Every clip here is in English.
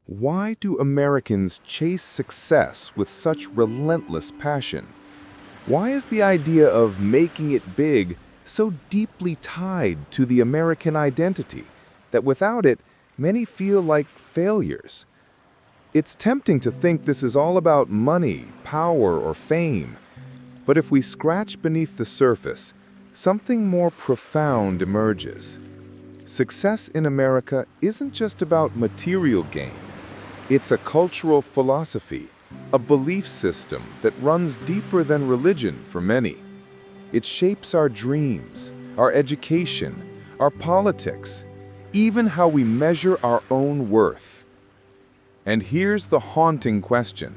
Why do Americans chase success with such relentless passion? Why is the idea of making it big so deeply tied to the American identity that without it, many feel like failures? It's tempting to think this is all about money, power, or fame. But if we scratch beneath the surface, something more profound emerges. Success in America isn't just about material gain. It's a cultural philosophy, a belief system that runs deeper than religion for many. It shapes our dreams, our education, our politics, even how we measure our own worth. And here's the haunting question.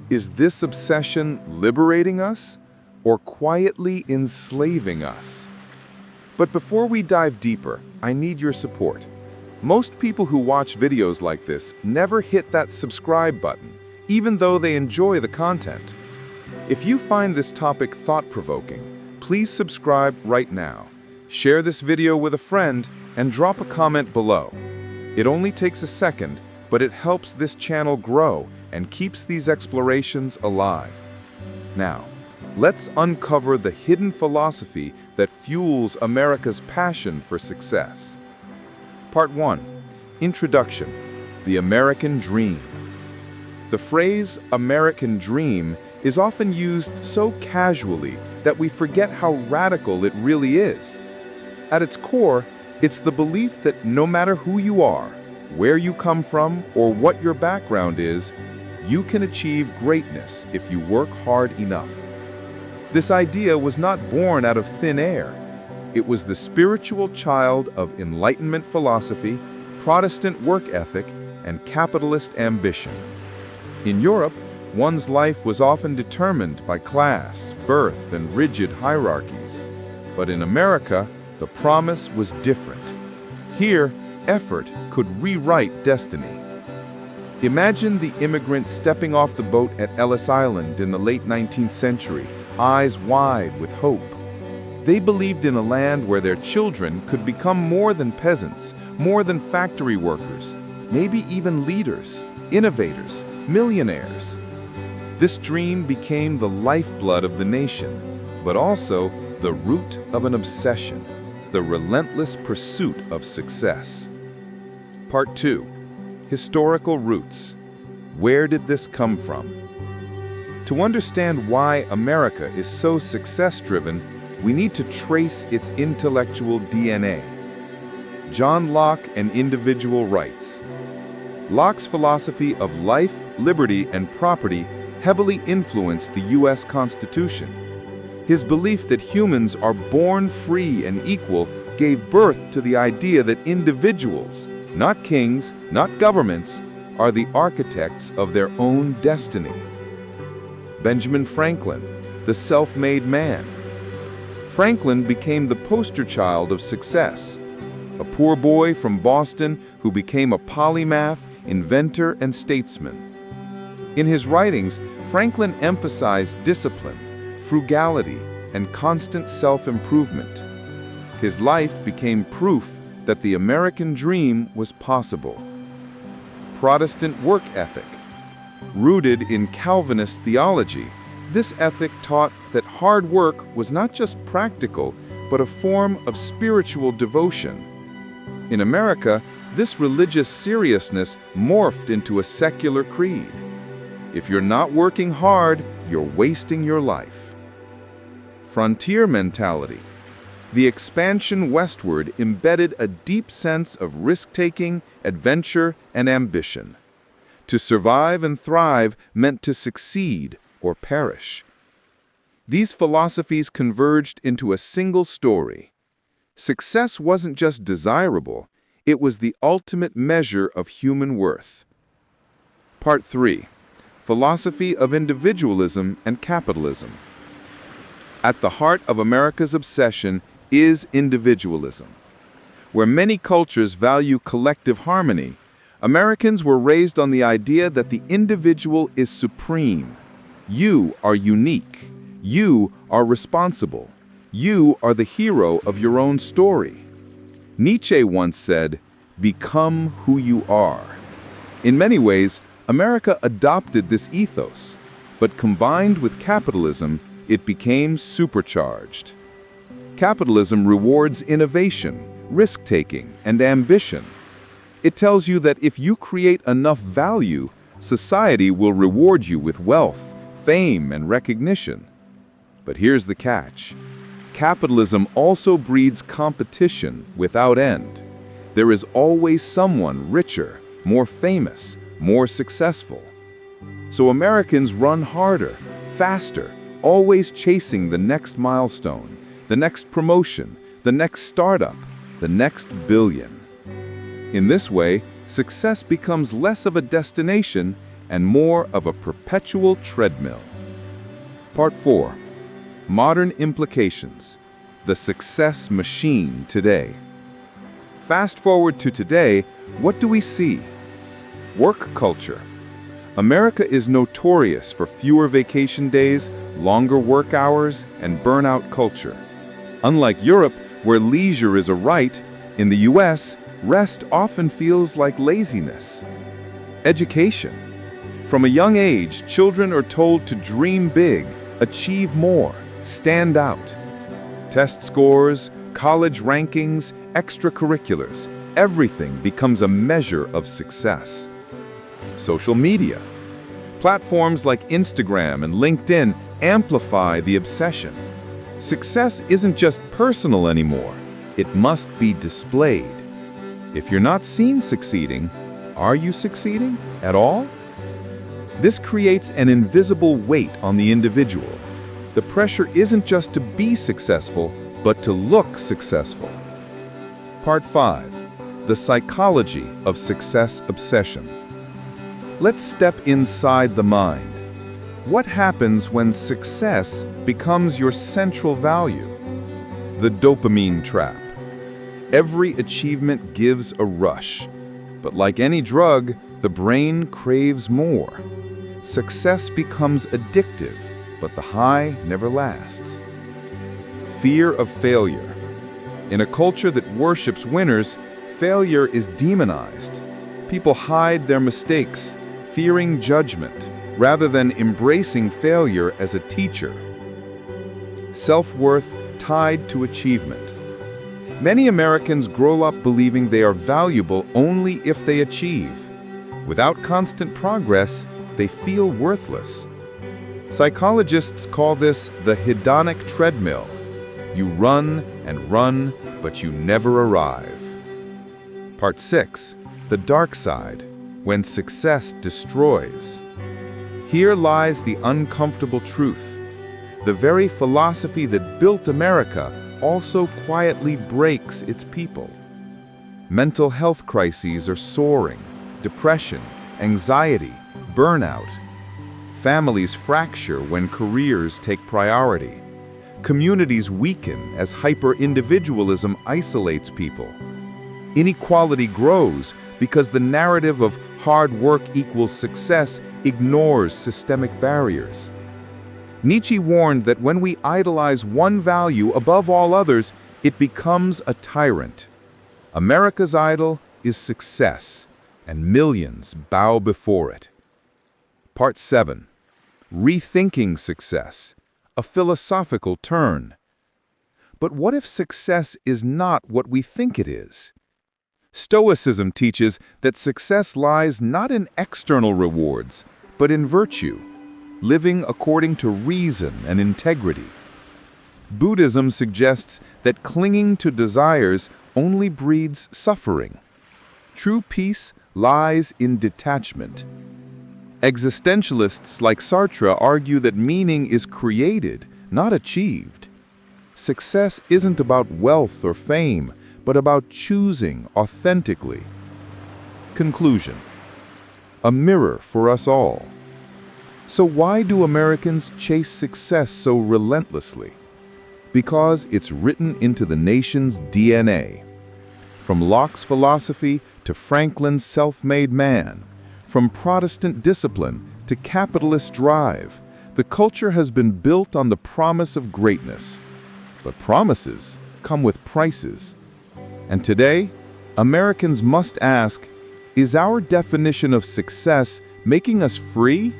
Is this obsession liberating us or quietly enslaving us? But before we dive deeper, I need your support. Most people who watch videos like this never hit that subscribe button, even though they enjoy the content. If you find this topic thought-provoking, please subscribe right now. Share this video with a friend and drop a comment below. It only takes a second, but it helps this channel grow and keeps these explorations alive. Now, let's uncover the hidden philosophy that fuels America's passion for success. Part 1. Introduction. The American Dream. The phrase American Dream is often used so casually that we forget how radical it really is. At its core, it's the belief that no matter who you are, where you come from, or what your background is, you can achieve greatness if you work hard enough. This idea was not born out of thin air. It was the spiritual child of Enlightenment philosophy, Protestant work ethic, and capitalist ambition. In Europe, one's life was often determined by class, birth, and rigid hierarchies. But in America, the promise was different. Here, effort could rewrite destiny. Imagine the immigrant stepping off the boat at Ellis Island in the late 19th century, eyes wide with hope. They believed in a land where their children could become more than peasants, more than factory workers, maybe even leaders, innovators, millionaires. This dream became the lifeblood of the nation, but also the root of an obsession, the relentless pursuit of success. Part 2. Historical roots. Where did this come from? To understand why America is so success-driven, we need to trace its intellectual DNA. John Locke and individual rights. Locke's philosophy of life, liberty, and property heavily influenced the U.S. Constitution. His belief that humans are born free and equal gave birth to the idea that individuals, not kings, not governments, are the architects of their own destiny. Benjamin Franklin, the self-made man. Franklin became the poster child of success, a poor boy from Boston who became a polymath, inventor, and statesman. In his writings, Franklin emphasized discipline, frugality, and constant self-improvement. His life became proof that the American dream was possible. Protestant work ethic. Rooted in Calvinist theology, this ethic taught that hard work was not just practical, but a form of spiritual devotion. In America, this religious seriousness morphed into a secular creed. If you're not working hard, you're wasting your life. Frontier mentality. The expansion westward embedded a deep sense of risk-taking, adventure, and ambition. To survive and thrive meant to succeed or perish. These philosophies converged into a single story. Success wasn't just desirable, it was the ultimate measure of human worth. Part 3. Philosophy of individualism and capitalism. At the heart of America's obsession is individualism. Where many cultures value collective harmony, Americans were raised on the idea that the individual is supreme. You are unique. You are responsible. You are the hero of your own story. Nietzsche once said, "Become who you are." In many ways, America adopted this ethos, but combined with capitalism, it became supercharged. Capitalism rewards innovation, risk-taking, and ambition. It tells you that if you create enough value, society will reward you with wealth, fame, and recognition. But here's the catch. Capitalism also breeds competition without end. There is always someone richer, more famous, more successful. So Americans run harder, faster, always chasing the next milestone, the next promotion, the next startup, the next billion. In this way, success becomes less of a destination and more of a perpetual treadmill. Part 4. Modern implications. The success machine today. Fast forward to today, what do we see? Work culture. America is notorious for fewer vacation days, longer work hours, and burnout culture. Unlike Europe, where leisure is a right, in the US, rest often feels like laziness. Education. From a young age, children are told to dream big, achieve more, stand out. Test scores, college rankings, extracurriculars, everything becomes a measure of success. Social media. Platforms like Instagram and LinkedIn amplify the obsession. Success isn't just personal anymore, it must be displayed. If you're not seen succeeding, are you succeeding at all? This creates an invisible weight on the individual. The pressure isn't just to be successful, but to look successful. Part 5. The psychology of success obsession. Let's step inside the mind. What happens when success becomes your central value? The dopamine trap. Every achievement gives a rush, but like any drug, the brain craves more. Success becomes addictive, but the high never lasts. Fear of failure. In a culture that worships winners, failure is demonized. People hide their mistakes, fearing judgment, rather than embracing failure as a teacher. Self-worth tied to achievement. Many Americans grow up believing they are valuable only if they achieve. Without constant progress, they feel worthless. Psychologists call this the hedonic treadmill. You run and run, but you never arrive. Part 6. The dark side, when success destroys. Here lies the uncomfortable truth. The very philosophy that built America also quietly breaks its people. Mental health crises are soaring, depression, anxiety, burnout. Families fracture when careers take priority. Communities weaken as hyper-individualism isolates people. Inequality grows because the narrative of hard work equals success ignores systemic barriers. Nietzsche warned that when we idolize one value above all others, it becomes a tyrant. America's idol is success, and millions bow before it. Part 7. Rethinking success, a philosophical turn. But what if success is not what we think it is? Stoicism teaches that success lies not in external rewards, but in virtue, living according to reason and integrity. Buddhism suggests that clinging to desires only breeds suffering. True peace lies in detachment. Existentialists like Sartre argue that meaning is created, not achieved. Success isn't about wealth or fame, but about choosing authentically. Conclusion. A mirror for us all. So why do Americans chase success so relentlessly? Because it's written into the nation's DNA. From Locke's philosophy to Franklin's self-made man, from Protestant discipline to capitalist drive, the culture has been built on the promise of greatness. But promises come with prices. And today, Americans must ask, Is our definition of success making us free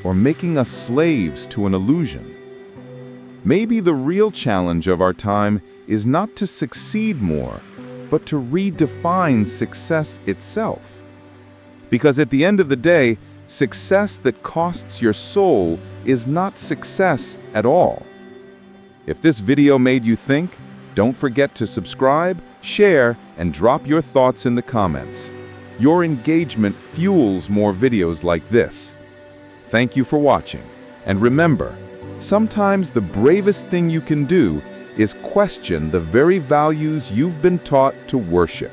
or making us slaves to an illusion? Maybe the real challenge of our time is not to succeed more, but to redefine success itself. Because at the end of the day, success that costs your soul is not success at all. If this video made you think, don't forget to subscribe, share, and drop your thoughts in the comments. Your engagement fuels more videos like this. Thank you for watching, and remember, sometimes the bravest thing you can do is question the very values you've been taught to worship.